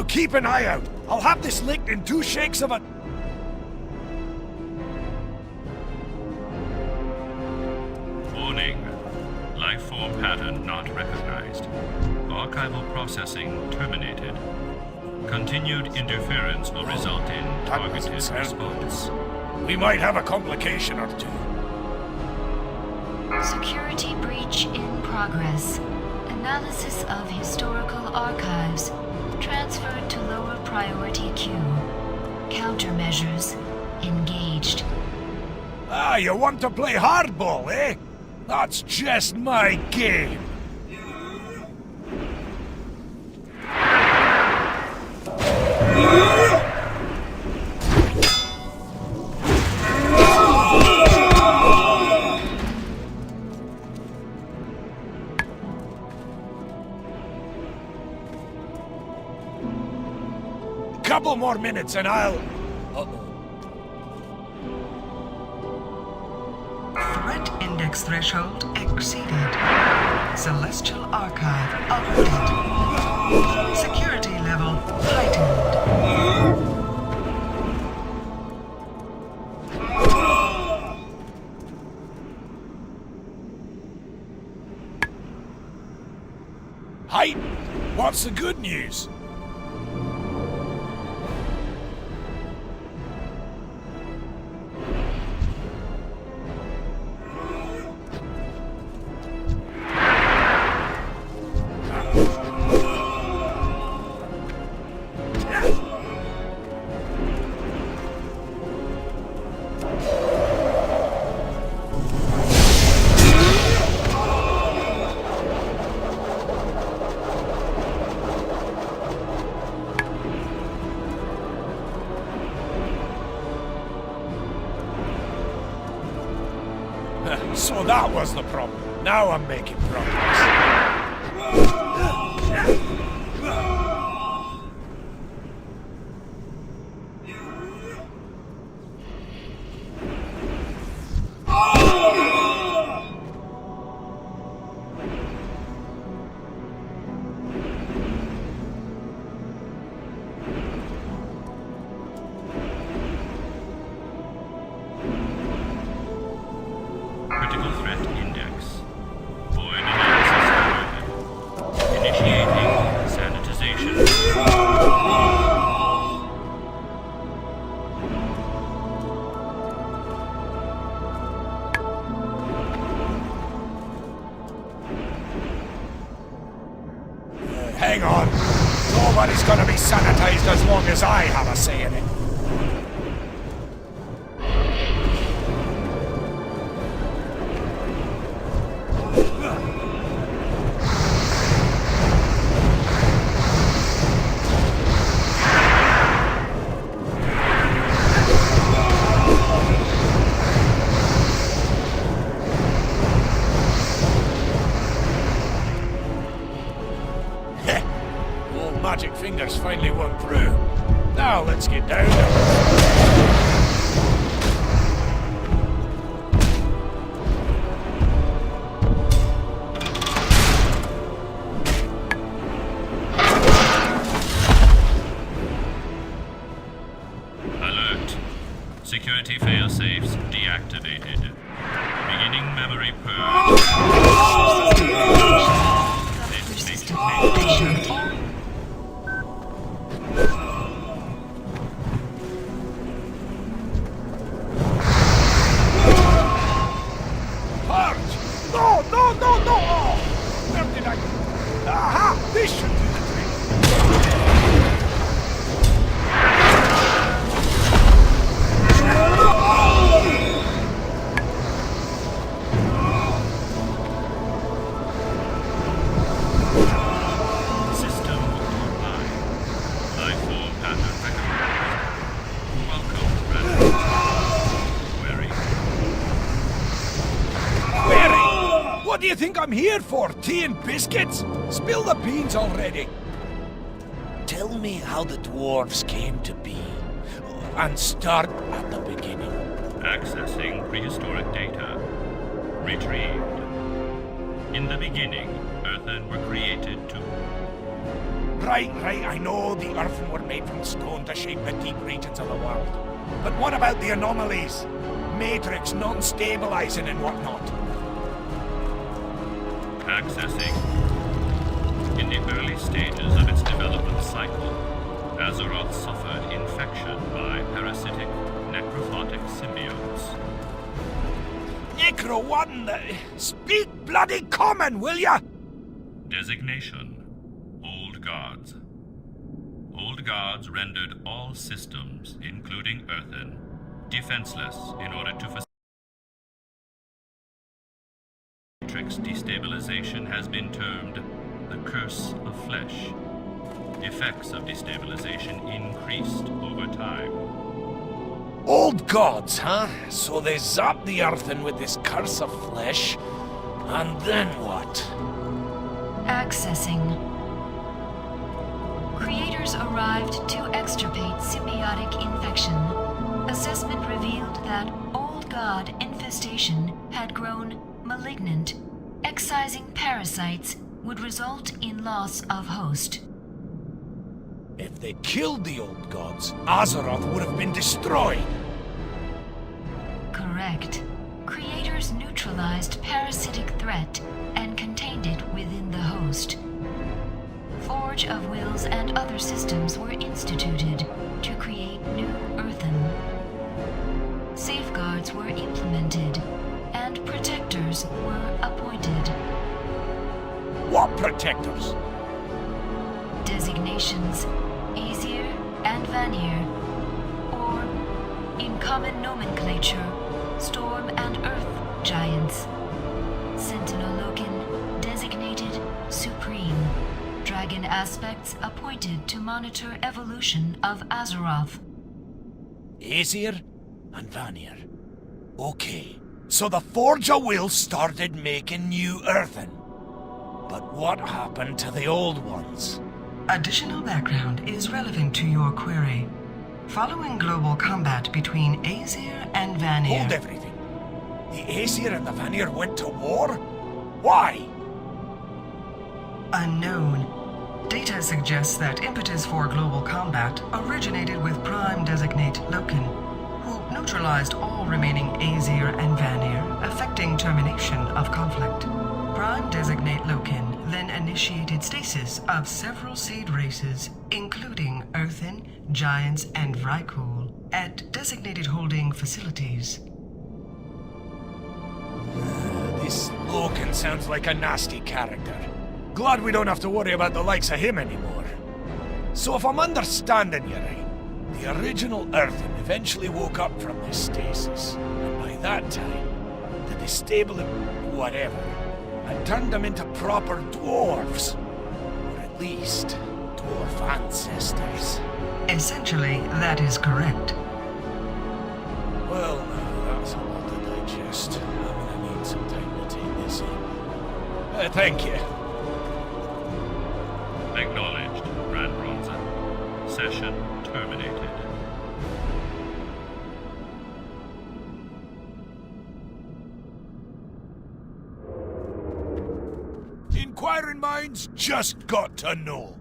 keep an eye out. I'll have this licked in 2 shakes of a... Warning. Lifeform pattern not recognized. Archival processing terminated. Continued interference will result in targeted response. We might have a complication or 2. Security breach in progress. Analysis of historical archives. Transferred to lower priority queue. Countermeasures engaged. Ah, you want to play hardball, eh? That's just my game. Couple more minutes and I'll... Uh-oh. Threat index threshold exceeded. Celestial Archive updated. Security level heightened. Hi! What's the good news? So that was the problem. Now I'm making progress. Critical threat index. Void analysis avoided. Initiating sanitization. Hang on. Nobody's gonna be sanitized as long as I have a say in it. Magic fingers finally won through. Now let's get down there. Alert. Security failsafes deactivated. Beginning memory purge. This makes No! Oh, where did I... Aha! This should do the trick. System online. Lifeform pattern recognized. Welcome, Predator. Query. What do you think I'm here for? Tea and biscuits? Spill the beans already. Tell me how the dwarves came to be. And start at the beginning. Accessing prehistoric data. Retrieved. In the beginning, earthen were created to Right, I know the earthen were made from stone to shape the deep regions of the world. But what about the anomalies? Matrix non-stabilizing and whatnot. Accessing. In the early stages of its development cycle, Azeroth suffered infection by parasitic, necrophotic symbiotes. Necro one, speak bloody common, will ya? Designation: Old Gods. Old Gods rendered all systems, including Earthen, defenseless in order to facilitate. Matrix destabilization has been termed the Curse of Flesh. Effects of destabilization increased over time. Old gods, huh? So they zap the earthen with this curse of flesh, and then what? Accessing. Creators arrived to extirpate symbiotic infection. Assessment revealed that Old God infestation had grown malignant. Excising parasites would result in loss of host. If they killed the old gods, Azeroth would have been destroyed. Correct. Creators neutralized parasitic threat and contained it within the host. Forge of Wills and other systems were instituted to create new Earthen. Safeguards were implemented, and protectors were appointed. What protectors? Designations: Aesir and Vanir, or, in common nomenclature, Storm and Earth Giants. Sentinel-Loken designated Supreme. Dragon aspects appointed to monitor evolution of Azeroth. Aesir and Vanir. Okay, so the Forge of Will started making new earthen. But what happened to the old ones? Additional background is relevant to your query. Following global combat between Aesir and Vanir... Hold everything. The Aesir and the Vanir went to war? Why? Unknown. Data suggests that impetus for global combat originated with Prime Designate Loken, who neutralized all remaining Aesir and Vanir, affecting termination of conflict. Prime Designate Loken then initiated stasis of several seed races, including Earthen, Giants, and Vrykul, at designated holding facilities. This Loken sounds like a nasty character. Glad we don't have to worry about the likes of him anymore. So if I'm understanding you right, the original Earthen eventually woke up from this stasis, and by that time, the destabilized whatever had turned them into proper dwarves. Or at least, dwarf ancestors. Essentially, that is correct. Well, now that's a lot to digest. I'm gonna need some time to take this in. Thank you. Acknowledged, Grand Bronzer. Session terminated. Inquiring minds just got to know.